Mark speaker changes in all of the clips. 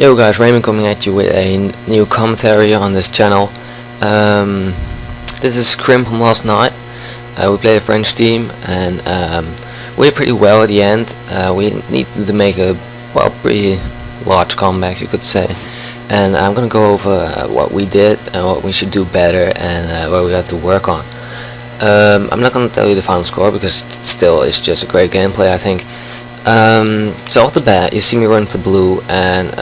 Speaker 1: Yo guys, Raymond coming at you with a new commentary on this channel. This is scrim from last night. We played a French team and we did pretty well at the end. We needed to make a pretty large comeback, you could say. And I'm gonna go over what we did and what we should do better and what we have to work on. I'm not gonna tell you the final score because still it's just a great gameplay, I think. So off the bat, you see me run to blue, and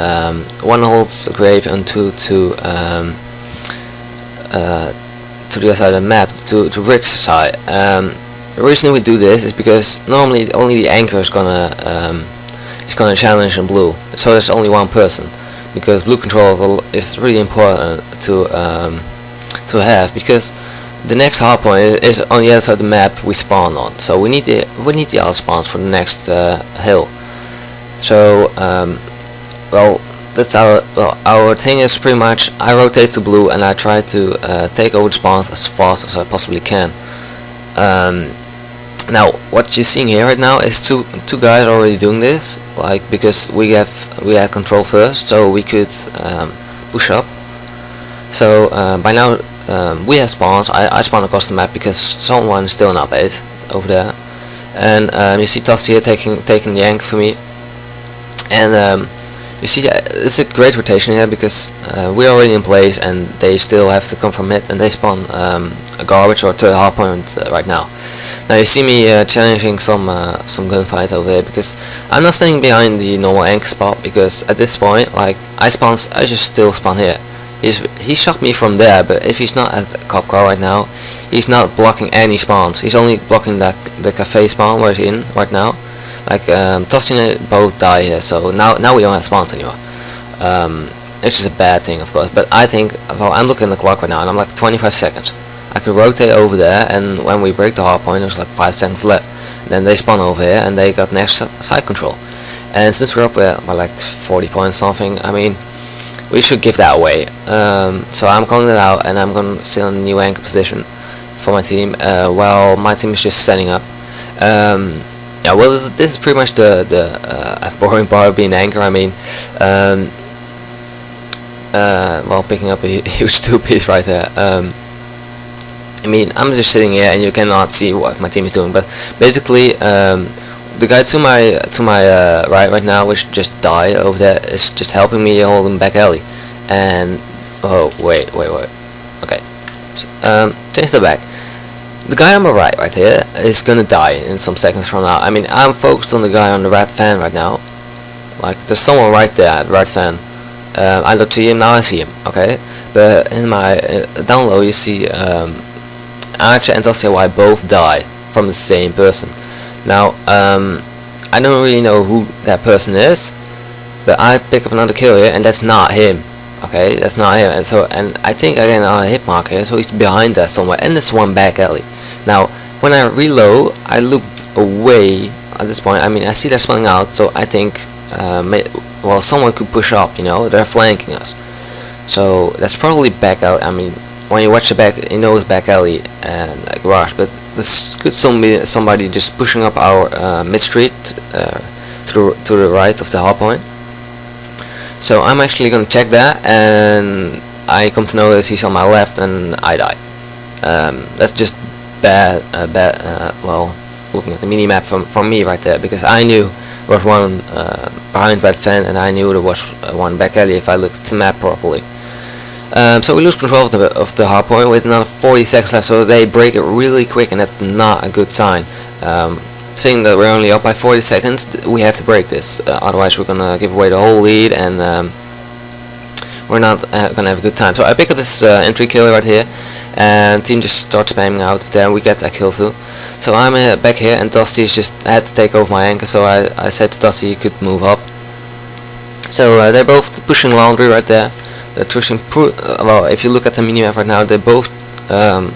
Speaker 1: one holds a grave and two to the other side of the map, to Rick's side. The reason we do this is because normally only the anchor is gonna challenge in blue, so there's only one person, because blue control is really important to have, because the next hardpoint is on the other side of the map we spawn on, so we need the other spawns for the next hill. So that's our thing is pretty much I rotate to blue and I try to take over the spawns as fast as I possibly can. Now what you're seeing here right now is two guys already doing this, like, because we had control first, so we could push up. So by now we have spawns. I spawn across the map because someone is still in up 8 over there, and you see Tosti here taking the anchor for me, and you see it's a great rotation here because we're already in place and they still have to come from mid, and they spawn a garbage or third hardpoint right now. Now you see me challenging some gunfights over here because I'm not standing behind the normal anchor spot, because at this point, like, I just still spawn here. He shot me from there, but if he's not at the cop car right now, he's not blocking any spawns. He's only blocking the cafe spawn where he's in right now. Like, Tosti and I both die here, so now we don't have spawns anymore. Which is a bad thing, of course, but I think, well, I'm looking at the clock right now and I'm like 25 seconds. I could rotate over there, and when we break the hardpoint there's like 5 seconds left. Then they spawn over here and they got next side control. And since we're up by like 40 points something, I mean, we should give that away. So I'm calling it out, and I'm gonna sit on the new anchor position for my team, while my team is just setting up. Yeah, well, this is pretty much the boring part of being anchor. I mean, well, picking up a huge 2-piece right there. I mean, I'm just sitting here and you cannot see what my team is doing, but basically the guy to my right now, which just died over there, is just helping me hold him back alley. And oh wait, okay, so, change the back. The guy on my right here is gonna die in some seconds from now. I mean, I'm focused on the guy on the red fan right now. Like, there's someone right there at the red fan. I don't see him now. I see him. Okay, but in my down low you see Archer and Tosti both die from the same person. Now, I don't really know who that person is, but I pick up another kill here, and that's not him. Okay, that's not him, and I think I get another hit mark here, so he's behind that somewhere, and there's one back alley. Now, when I reload, I look away at this point. I mean, I see they're spawning out, so I think, well, someone could push up. You know, they're flanking us, so that's probably back alley. I mean, when you watch the back, you know it's back alley and garage, but this could somebody just pushing up our mid street to the right of the hardpoint. So I'm actually gonna check that, and I come to notice he's on my left and I die. That's just bad. Well, looking at the mini map from me right there, because I knew there was one behind red fan, and I knew there was one back alley if I looked at the map properly. So we lose control of the hardpoint with another 40 seconds left, so they break it really quick, and that's not a good sign. Seeing that we're only up by 40 seconds, we have to break this, otherwise we're gonna give away the whole lead, and we're not gonna have a good time. So I pick up this entry kill right here, and team just starts spamming out there, we get that kill too. So I'm back here, and Tosti just had to take over my anchor, so I said to Tosti he could move up. So they're both pushing laundry right there. They're pushing, well, if you look at the minimap right now, they both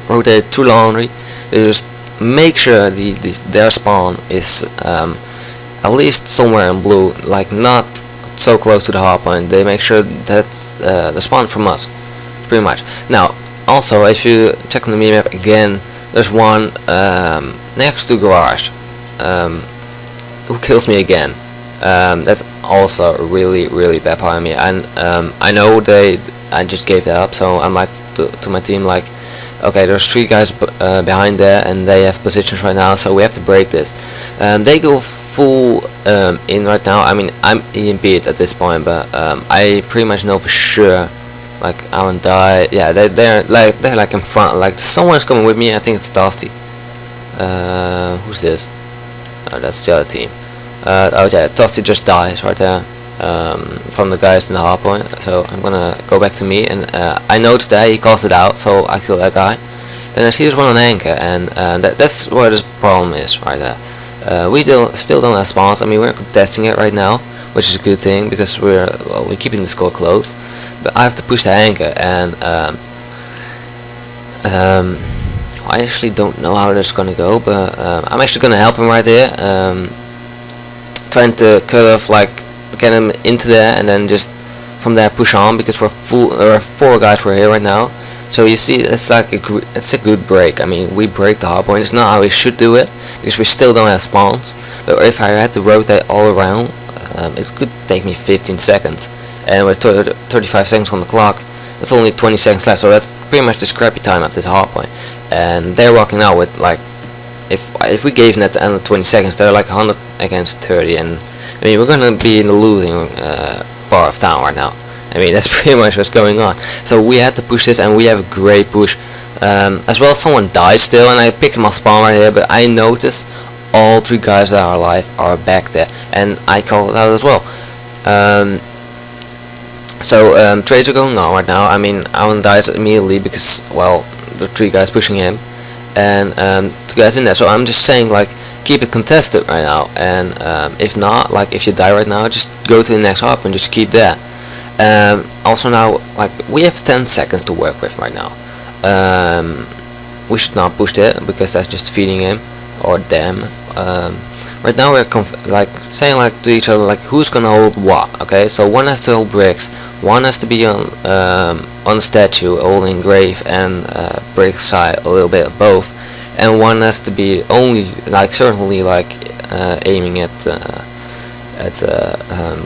Speaker 1: rotate through laundry. They just make sure their spawn is at least somewhere in blue, like not so close to the hardpoint. They make sure that the spawn from us, pretty much. Now, also, if you check on the minimap again, there's one next to garage who kills me again. That's also a really bad part of me, and I know I just gave that up, so I'm like to my team like, okay, there's 3 guys behind there, and they have positions right now, so we have to break this. They go full in right now. I mean, I'm EMP'd at this point, but I pretty much know for sure, like, I won't die. Yeah, they're like in front, like someone's coming with me. I think it's Dusty. Who's this? Oh, that's the other team. Oh yeah, Dusty just dies right there from the guys in the hardpoint. So I'm gonna go back to me, and I noticed that he calls it out, so I kill that guy. Then I see this one on anchor, and that's where the problem is right there. We still don't have spawns. I mean, we're contesting it right now, which is a good thing because we're keeping the score close. But I have to push the anchor, and I actually don't know how that's gonna go, but I'm actually gonna help him right there, trying to cut off, like, get him into there, and then just from there push on, because there are 4 guys we're here right now. So you see, it's like it's a good break. I mean, we break the hardpoint. It's not how we should do it because we still don't have spawns. But if I had to rotate all around, it could take me 15 seconds, and with 35 seconds on the clock, that's only 20 seconds left. So that's pretty much the scrappy time at this hardpoint. And they're walking out with, like, if we gave them at the end of 20 seconds, they're like 100 against 30, and I mean, we're gonna be in the losing part of town right now. I mean, that's pretty much what's going on. So we had to push this, and we have a great push. As well, someone died still, and I picked him off spawn right here, but I noticed all 3 guys that are alive are back there, and I called it out as well. Trades are going on right now. I mean, Alan dies immediately because, well, the 3 guys pushing him, and 2 guys in there. So I'm just saying, like, keep it contested right now, and if not, like, if you die right now, just go to the next hop and just keep that. Also now, like, we have 10 seconds to work with right now. We should not push it because that's just feeding him or them. Right now we're like saying, like, to each other, like, who's gonna hold what. Okay, so one has to hold bricks, one has to be on statue holding grave and brick side, a little bit of both, and one has to be only, like, certainly, like, aiming at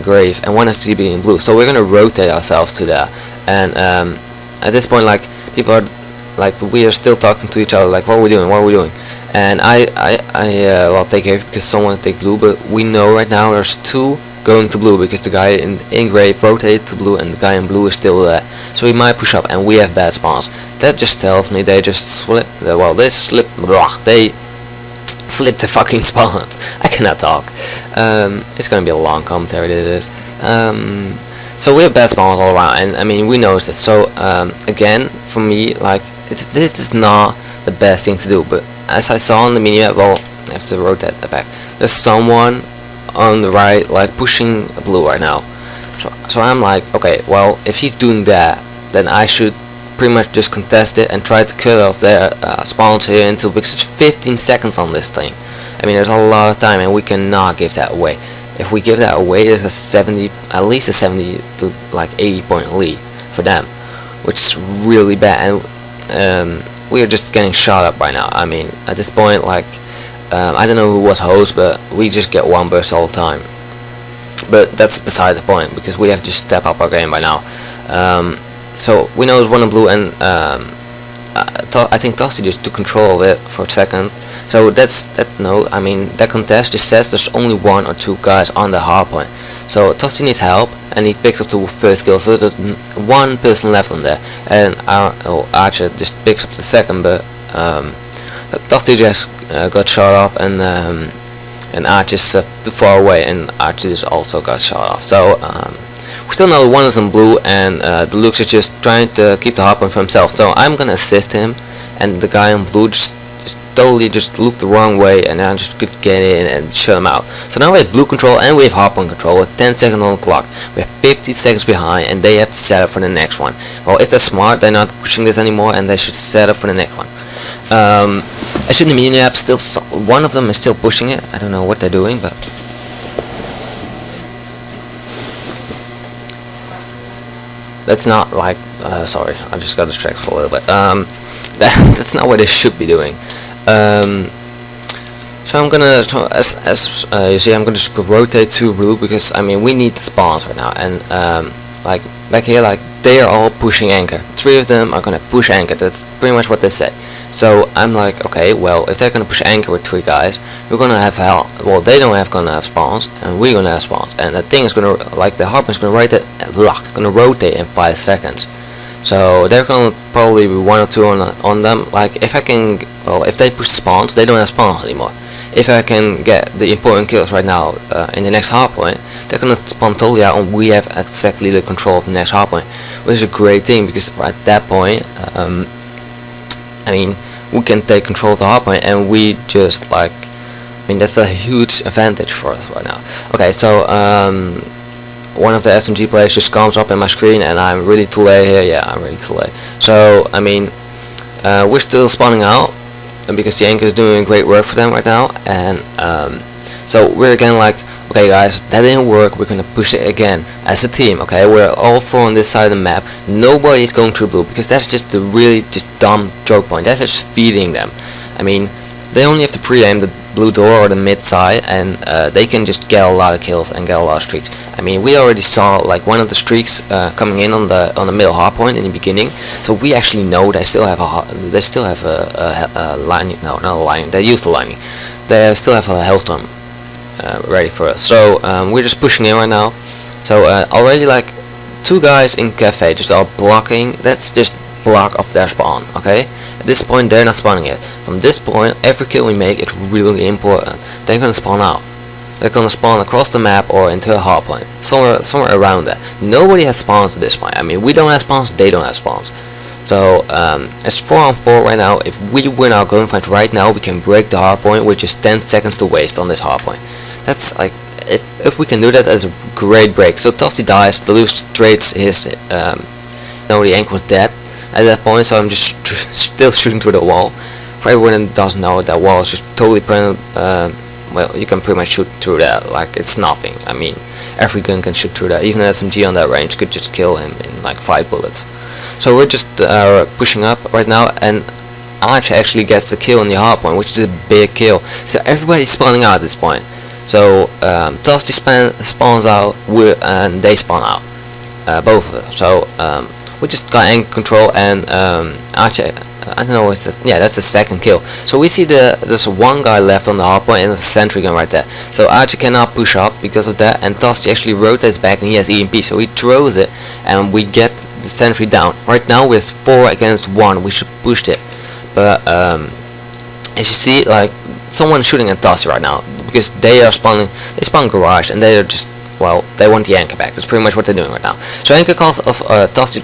Speaker 1: grave, and one has to be in blue. So we're gonna rotate ourselves to that, and at this point, like, people are, like, we are still talking to each other, like, what are we doing, and well, take grave because someone take blue, but we know right now there's 2 going to blue because the guy in grave rotated to blue, and the guy in blue is still there. So we might push up, and we have bad spawns. That just tells me they just slip. Well, they flip the fucking spawns. I cannot talk. It's gonna be a long commentary. This is. So we have bad spawns all around, and I mean, we know this. So again, for me, like, this is not the best thing to do. But as I saw on the minimap, well, I have to rotate that back. There's someone on the right, like, pushing blue right now. So I'm like, okay, well, if he's doing that, then I should pretty much just contest it and try to cut off their spawns here until, because it's 15 seconds on this thing. I mean, there's a lot of time, and we cannot give that away. If we give that away, there's at least a 70 to, like, 80 point lead for them, which is really bad, and we are just getting shot up right now. I mean, at this point, like, I don't know who was host, but we just get 1 burst all the time. But that's beside the point, because we have to step up our game by now. So we know it's 1 in blue, and I think Toasty just took control of it for a second. So I mean, that contest just says there's only 1 or 2 guys on the hardpoint. So Toasty needs help, and he picks up the first kill. So there's 1 person left on there, and Archer just picks up the second, but Toasty just got shot off, and Archer's too far away, and Archer also got shot off. So we still know 1 is in blue, and the Lux is just trying to keep the hardpoint for himself. So I'm gonna assist him, and the guy in blue just totally just looked the wrong way, and I just could get in and shut him out. So now we have blue control, and we have hardpoint control with 10 seconds on the clock. We have 50 seconds behind, and they have to set up for the next one. Well, if they're smart, they're not pushing this anymore, and they should set up for the next one. Actually, in the mini app, still one of them is still pushing it. I don't know what they're doing, but that's not like, sorry, I just got distracted for a little bit. That's not what they should be doing. So I'm gonna, as you see, I'm gonna just rotate to blue because I mean we need the spawns right now, and like back here, like they are all pushing anchor. 3 of them are gonna push anchor. That's pretty much what they say. So I'm like, okay, well if they're gonna push anchor with 3 guys, we're gonna have hell. Well, they don't have gonna have spawns, and we're gonna have spawns, and the thing is gonna, like the hardpoint is gonna rotate in 5 seconds. So they're gonna probably be 1 or 2 on them. Like if I can, well, if they push spawns, they don't have spawns anymore. If I can get the important kills right now in the next hardpoint, they're gonna spawn totally out, and we have exactly the control of the next hardpoint, which is a great thing because at that point, I mean, we can take control of the hardpoint, and we just like, I mean, that's a huge advantage for us right now. Okay, so one of the SMG players just comes up in my screen, and I'm really too late here. Yeah, I'm really too late. So I mean, we're still spawning out because the anchor is doing great work for them right now, and so we're again like, okay guys, that didn't work, we're gonna push it again as a team. Okay, we're all 4 on this side of the map. Nobody's going through blue because that's just the really just dumb choke point. That's just feeding them. I mean, they only have to pre-aim the blue door or the mid side, and they can just get a lot of kills and get a lot of streaks. I mean, we already saw like one of the streaks coming in on the middle hardpoint in the beginning, so we actually know they still have a lining. No, not a lining. They used the lining. They still have a hellstorm ready for us. So we're just pushing in right now. So already like 2 guys in cafe just are blocking. That's just block of their spawn. Okay, at this point they're not spawning yet. From this point, every kill we make is really important. They're gonna spawn out. They're gonna spawn across the map or into a hardpoint, somewhere around that. Nobody has spawns at this point. I mean, we don't have spawns, they don't have spawns. So it's 4 on 4 right now. If we win our gunfight right now, we can break the hardpoint with just 10 seconds to waste on this hardpoint. That's like, if we can do that, that's a great break. So Tosti dies, the loose trades his no, the anchor was dead at that point, so I'm just still shooting through the wall. For everyone that doesn't know, that wall is just totally well, you can pretty much shoot through that like it's nothing. I mean, every gun can shoot through that. Even an SMG on that range could just kill him in like 5 bullets. So we're just pushing up right now, and Arch actually gets the kill in the hardpoint, which is a big kill. So everybody's spawning out at this point. So Tosti spawns out, and they spawn out, both of them. So we just got anchor control, and Arch, I don't know, yeah, that's the 2nd kill. So we see there's 1 guy left on the hardpoint, and there's a sentry gun right there. So Archer cannot push up because of that, and Tosti actually rotates back, and he has EMP, so he throws it, and we get the sentry down. Right now we're 4 against 1. We should push it, but as you see, like someone's shooting at Tosti right now because they are spawning. They spawn garage, and they are just, well, they want the anchor back. That's pretty much what they're doing right now. So anchor calls of Tosti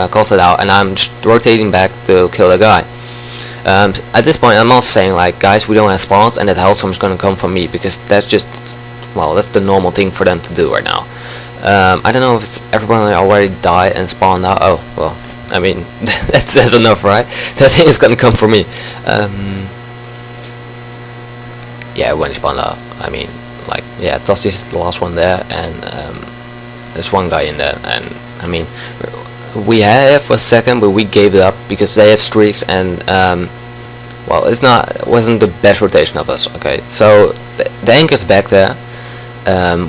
Speaker 1: calls it out, and I'm just rotating back to kill the guy. At this point, I'm also saying like, guys, we don't have spawns, and that hellstorm is gonna come from me because that's just, well, that's the normal thing for them to do right now. I don't know if it's everyone already died and spawned out. Oh well, I mean that says enough, right? That thing is gonna come for me. Yeah, when he spawned out. I mean, like, yeah, Tosti is the last one there, and there's 1 guy in there, and I mean, we had it for a second, but we gave it up because they have streaks, and well, it wasn't the best rotation of us. Okay, so the anchor's back there.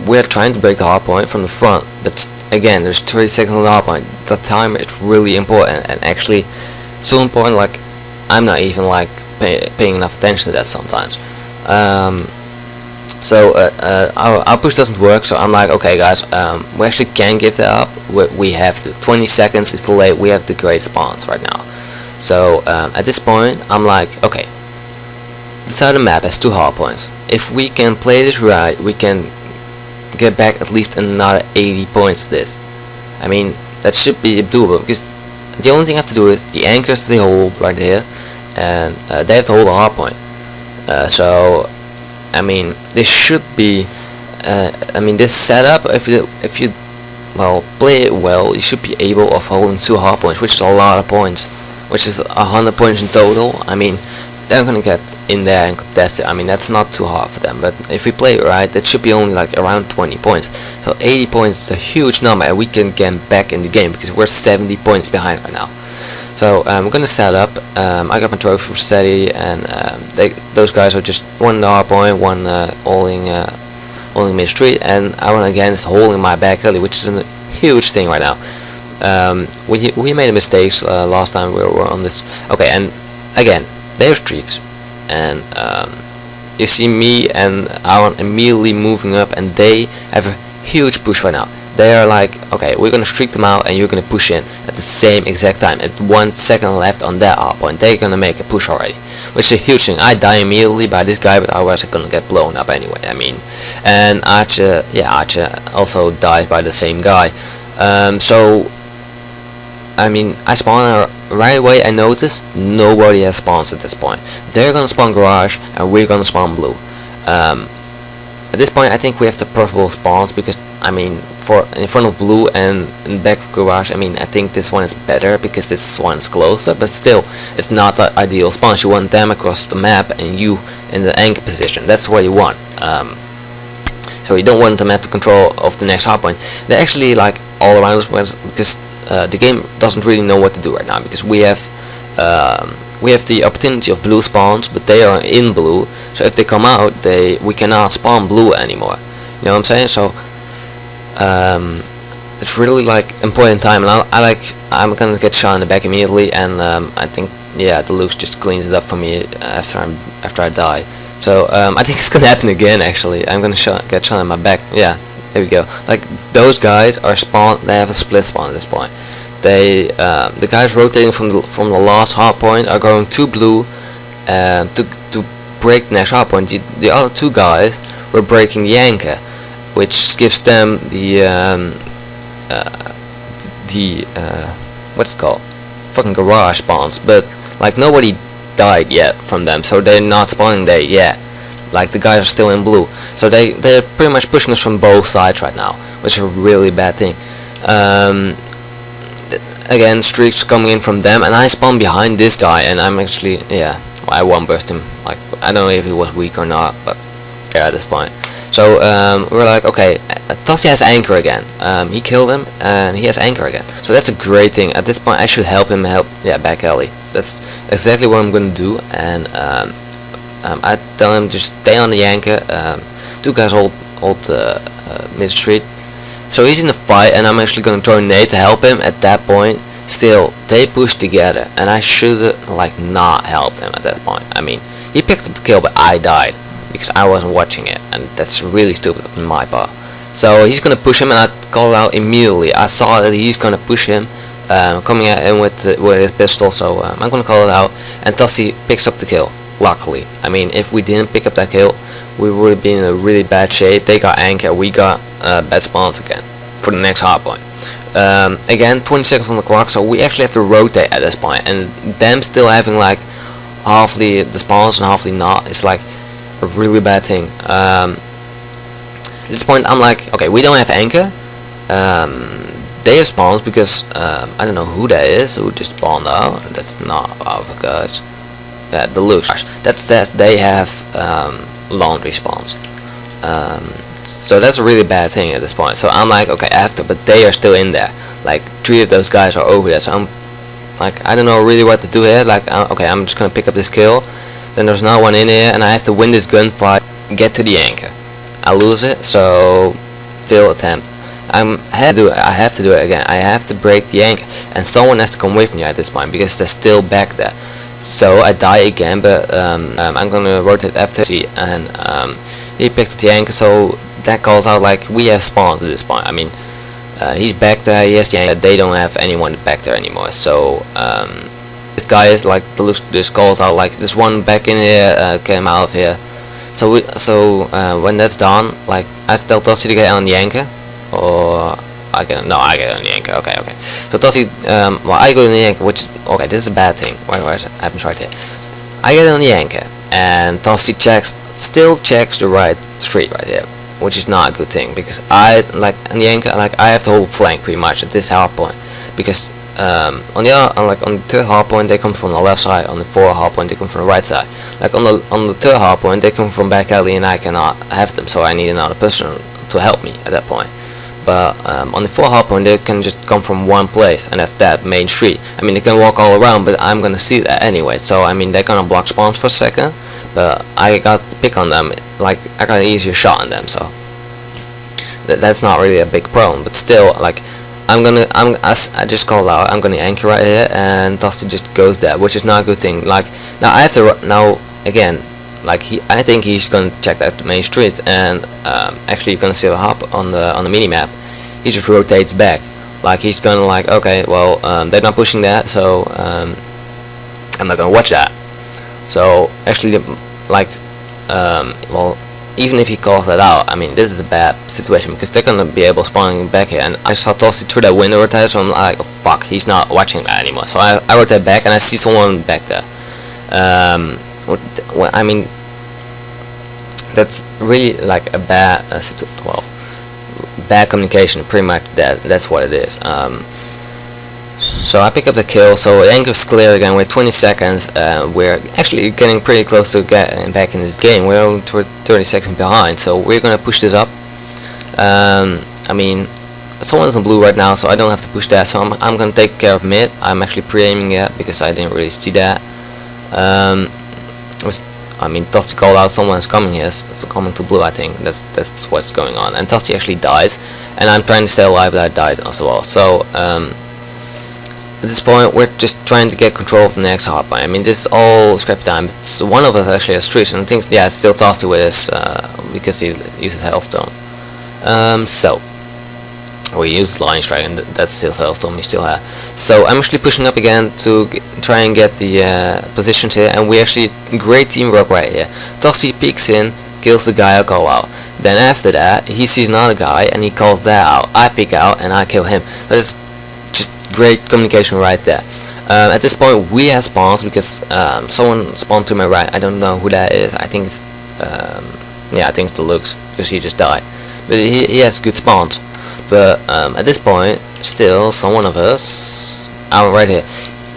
Speaker 1: We're trying to break the hardpoint from the front, but again, there's 30 seconds on the hardpoint. The time is really important, and actually so important, like I'm not even like paying enough attention to that sometimes. So our push doesn't work, so I'm like, okay guys, we actually can give that up. We have to. 20 seconds is too late. We have the great spawns right now. So at this point, I'm like, okay, this side of the map has 2 hardpoints. If we can play this right, we can get back at least another 80 points to this. I mean, that should be doable because the only thing I have to do is the anchors they hold right here, and they have to hold a hardpoint. So I mean, this should be I mean, this setup, if you well play it well, you should be able of holding 2 hardpoints, which is a lot of points, which is 100 points in total. I mean, they're gonna get in there and contest it. I mean, that's not too hard for them, but if we play it right, that should be only like around 20 points. So 80 points is a huge number, and we can get back in the game because we're 70 points behind right now. So we're gonna set up. I got my trophy for steady, and those guys are just one in the hard point, one holding mid street, and I run against holding my back alley, which is a huge thing right now. We made a mistakes last time we were on this. Okay, and again, they have streaks, and you see me and Aaron immediately moving up, and they have a huge push right now. They are like, okay, we're gonna streak them out, and you're gonna push in at the same exact time. At 1 second left on that hard point, they're gonna make a push already, which is a huge thing. I die immediately by this guy, but I was gonna get blown up anyway. I mean, and Archer also died by the same guy. So I mean, I spawn right away. I notice nobody has spawns at this point. They're gonna spawn garage, and we're gonna spawn blue. At this point, I think we have the preferable spawns, because I mean, for in front of blue and in back of garage, I mean, I think this one is better because this one is closer. But still, it's not the ideal spawns. You want them across the map and you in the anchor position. That's what you want. So you don't want them at the control of the next hardpoint. They're actually like all around us, because the game doesn't really know what to do right now, because we have the opportunity of blue spawns, but they are in blue. So if they come out, we cannot spawn blue anymore. You know what I'm saying? So it's really like important time, and I'm gonna get shot in the back immediately, and I think the Luke just cleans it up for me after I die. So I think it's gonna happen again. Actually, I'm gonna get shot in my back. Yeah, there we go. Like, those guys are spawned. They have a split spawn at this point. The guys rotating from the last hard point are going to blue to break the next hard point. The other two guys were breaking the anchor, which gives them the what's it called, fucking garage spawns. But like, nobody died yet from them, so they're not spawning there yet. Like, the guys are still in blue, so they're pretty much pushing us from both sides right now, which is a really bad thing. Again, streaks coming in from them, and I spawn behind this guy, and I'm actually, I one burst him. Like, I don't know if he was weak or not, but at this point. So we're like, okay, Tossi has anchor again. He killed him, and he has anchor again. So that's a great thing. At this point, I should help back alley. That's exactly what I'm gonna do. And I tell him just stay on the anchor. Two guys hold mid street. So he's in the fight, and I'm actually gonna throw a nade to help him. At that point, still they push together, and I should like not helped him at that point. I mean, he picked up the kill, but I died because I wasn't watching it, and that's really stupid on my part. So he's gonna push him, and I called out immediately. I saw that he's gonna push him, coming at him with his pistol. So I'm gonna call it out, and Tossi picks up the kill. Luckily, I mean, if we didn't pick up that kill, we would have been in a really bad shape. They got anchor, we got bad spawns again for the next hardpoint. Again, 20 seconds on the clock, so we actually have to rotate at this point, and them still having like half the spawns and half the not. It's like a really bad thing. At this point, I'm like, okay, we don't have anchor. They have spawns because I don't know who that is who just spawned out. That's not our guys. Yeah, the Luke. They have laundry spawns. So that's a really bad thing at this point. So I'm like, okay, but they are still in there. Like, 3 of those guys are over there. So I'm like, I don't know really what to do here. Like, okay, I'm just gonna pick up this kill. Then there's no one in here, and I have to win this gunfight, get to the anchor. I lose it, so fail attempt. I have to do it again. I have to break the anchor, and someone has to come with me at this point because they're still back there. So I die again, but I'm gonna rotate after, and he picked up the anchor, so that calls out like we have spawns at this point. I mean, he's back there, he has the anchor, they don't have anyone back there anymore. So this guy is like, this calls out like, this one back in here, came out of here. So when that's done, like, I tell Tossi to get on the anchor, or I get on the anchor. Okay. So Tossi, well, I go on the anchor, which is okay. This is a bad thing. Where it happens right here. I get on the anchor, and Tossi still checks the right street right here, which is not a good thing, because I like on the anchor, like, I have to hold flank pretty much at this hard point, because on the third hard point they come from the left side, on the fourth hard point they come from the right side. Like on the third hard point they come from back alley, and I cannot have them, so I need another person to help me at that point. but on the 4 hardpoint they can just come from one place, and that's that main street. I mean, they can walk all around, but I'm gonna see that anyway, so I mean, they're gonna block spawns for a second, but I got the pick on them, like I got an easier shot on them, so that's not really a big problem. But still, like, I just called out, I'm gonna anchor right here, and Dusty just goes there, which is not a good thing. Like, now I have to, now again, like, I think he's gonna check that main street, and actually you're gonna see a hop on the mini map. He just rotates back, like he's gonna, like, okay, well, they're not pushing that, so I'm not gonna watch that. So actually, like, well, even if he calls that out, I mean, this is a bad situation because they're gonna be able spawning back here, and I saw Toasty through that window rotate, so I'm like, oh, fuck, he's not watching that anymore. So I rotate back, and I see someone back there. I mean, that's really like a bad, bad communication. Pretty much that's what it is. So I pick up the kill, so the anchor's clear again with 20 seconds. We're actually getting pretty close to getting back in this game. We're only 30 seconds behind, so we're gonna push this up. I mean, someone's on blue right now, so I don't have to push that, so I'm gonna take care of mid. I'm actually pre-aiming it because I didn't really see that. I mean, Toasty called out someone's coming here, so coming to blue, I think. That's what's going on. And Toasty actually dies, and I'm trying to stay alive, but I died as well. So at this point, we're just trying to get control of the next hardpoint. I mean, this is all scrap time. It's one of us actually has streaks, and I think, yeah, it's still Toasty with us because he uses Hellstone. So we used Line Strike, and that's still Hellstone. We still have. So I'm actually pushing up again to try and get the positions here, and we actually great teamwork right here. Toasty peeks in, kills the guy I call out. Then after that, he sees another guy and he calls that out. I peek out and I kill him. That's just great communication right there. At this point, we have spawns because someone spawned to my right. I don't know who that is. I think it's yeah, I think it's the Lux because he just died. But he has good spawns. But at this point, still, someone of us, right here,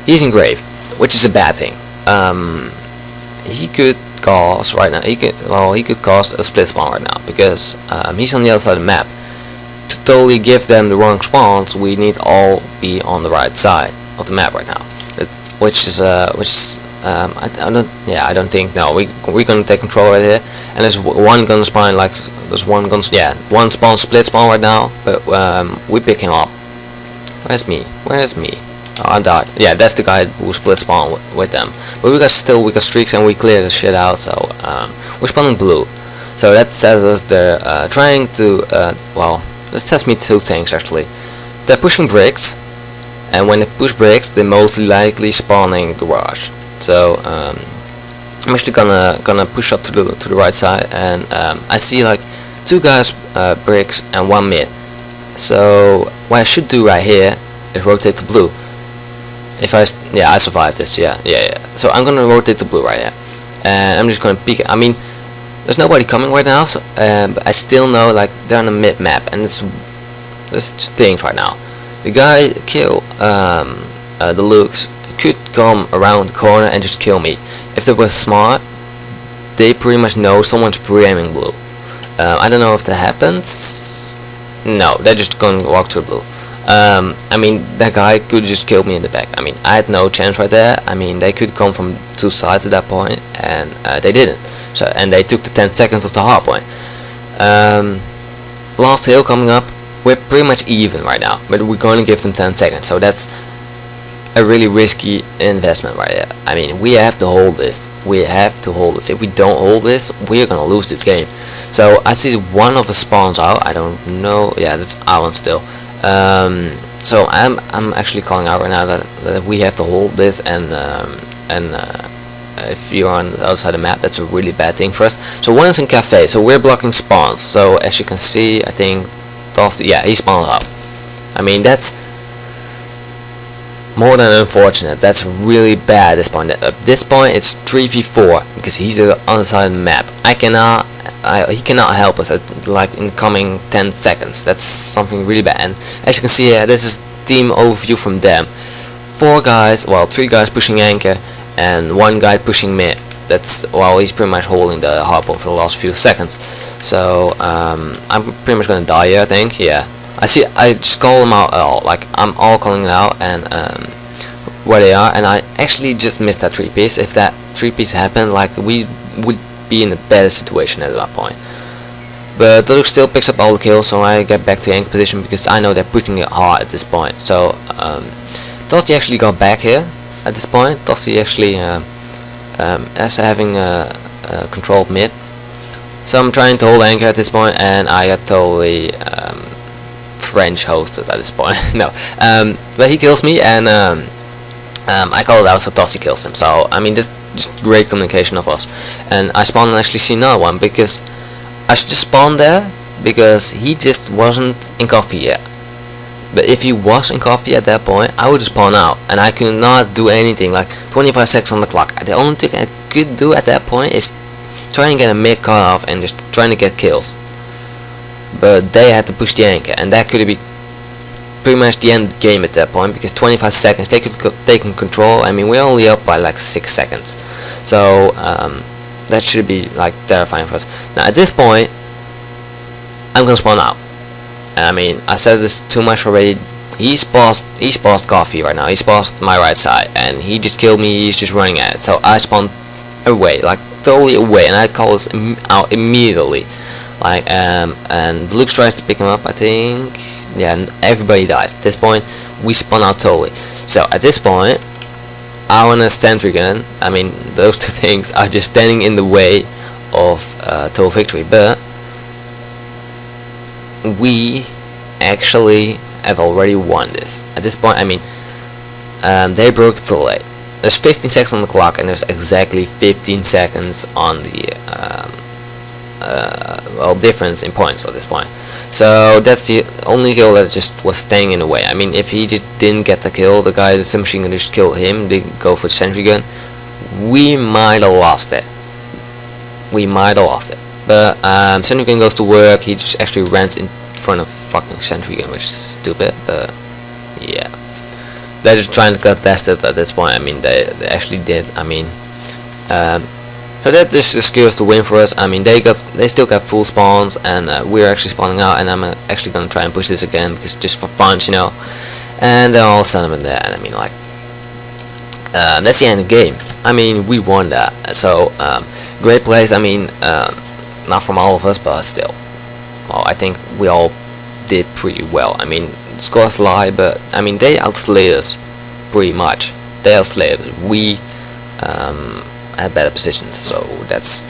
Speaker 1: he's in grave, which is a bad thing. He could cause right now. He could cause a split spawn right now because he's on the other side of the map. To totally give them the wrong spawns, we need all be on the right side of the map right now. I don't think. No, we're gonna take control right here, and there's one gun spawn, like there's one gun, yeah, one spawn split spawn right now, but we pick him up. Where's me? Oh, I died. Yeah, that's the guy who split spawn with them. But we got streaks, and we clear the shit out. So we're spawning blue. So that says us they're trying to well, this tells me two things actually. They're pushing bricks, and when they push bricks, they're mostly likely spawning garage. So I'm actually gonna push up to the right side, and I see like two guys bricks and one mid. So what I should do right here is rotate to blue. If I survived this, yeah. So I'm gonna rotate to blue right here, and I'm just gonna peek. I mean, there's nobody coming right now, so but I still know like they're on the mid map, and there's two things right now. The guy kill the Lux could come around the corner and just kill me. If they were smart, they pretty much know someone's pre-aiming blue. I don't know if that happens. No, they're just gonna walk through blue. I mean, that guy could just kill me in the back. I mean, I had no chance right there. I mean, they could come from two sides at that point, and they didn't. So, and they took the 10 seconds of the hard point. Last hill coming up. We're pretty much even right now, but we're going to give them 10 seconds. So that's a really risky investment right there. I mean, we have to hold this. We have to hold this. If we don't hold this, we're gonna lose this game. So I see one of the spawns out. I don't know. Yeah, that's Island still. So I'm actually calling out right now that we have to hold this, and if you're on the other side of the map, that's a really bad thing for us. So one is in cafe. So we're blocking spawns. So as you can see, I think yeah, he spawned up. I mean, that's more than unfortunate. That's really bad at this point. At this point, it's 3v4 because he's on the other side of the map. He cannot help us at, like, in the coming 10 seconds. That's something really bad. And as you can see here, this is team overview from them. 4 guys, well, 3 guys pushing anchor and 1 guy pushing mid. That's, well, he's pretty much holding the hardpoint for the last few seconds. So I'm pretty much gonna die here, I think. Yeah. I just call them out all, like I'm all calling it out, and where they are, and I actually just missed that 3-piece. If that 3-piece happened, like we would be in a better situation at that point. But Doduk still picks up all the kills, so I get back to anchor position because I know they're pushing it hard at this point. So Tosti actually got back here at this point. Tosti actually as having controlled mid. So I'm trying to hold anchor at this point, and I got totally French hosted at this point. No, but he kills me, and I call it out, so Tosti kills him. So I mean, this just great communication of us. And I spawned and actually see another one because I should just spawn there because he just wasn't in coffee yet. But if he was in coffee at that point, I would spawn out, and I could not do anything. Like 25 seconds on the clock. The only thing I could do at that point is trying to get a mid cut off and just trying to get kills. But they had to push the anchor, and that could be pretty much the end of the game at that point, because 25 seconds they could take control. I mean, we're only up by like 6 seconds, so that should be like terrifying for us. Now at this point, I'm gonna spawn out. And I mean, I said this too much already. He's paused coffee right now. He's paused my right side, and he just killed me. He's just running at it. So I spawned away, like totally away, and I call this out immediately. Like and Luke tries to pick him up, I think. Yeah, and everybody dies. At this point, we spawn out totally. So at this point, I want a sentry gun. I mean, those two things are just standing in the way of total victory. But we actually have already won this. At this point, I mean, they broke it too late. There's 15 seconds on the clock, and there's exactly 15 seconds on the well, difference in points at this point. So that's the only kill that just was staying in the way. I mean, if he just didn't get the kill, the guy, the submachine gun just killed him, didn't go for the sentry gun, we might have lost it. We might have lost it. But sentry gun goes to work. He just actually runs in front of fucking sentry gun, which is stupid. But yeah, they're just trying to contest it at this point. I mean, they actually did. I mean, so that just secures the win for us. I mean, they still got full spawns, and we're actually spawning out. And I'm actually gonna try and push this again because just for fun, you know. And then I'll send them in there. And I mean, like, that's the end of the game. I mean, we won that. So great plays. I mean, not from all of us, but still. Well, I think we all did pretty well. I mean, scores lie, but I mean, they outslayed us pretty much. They outslayed us. We had better positions, so that's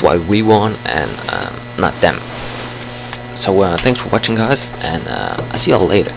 Speaker 1: why we won, and not them. So thanks for watching, guys, and I'll see y'all later.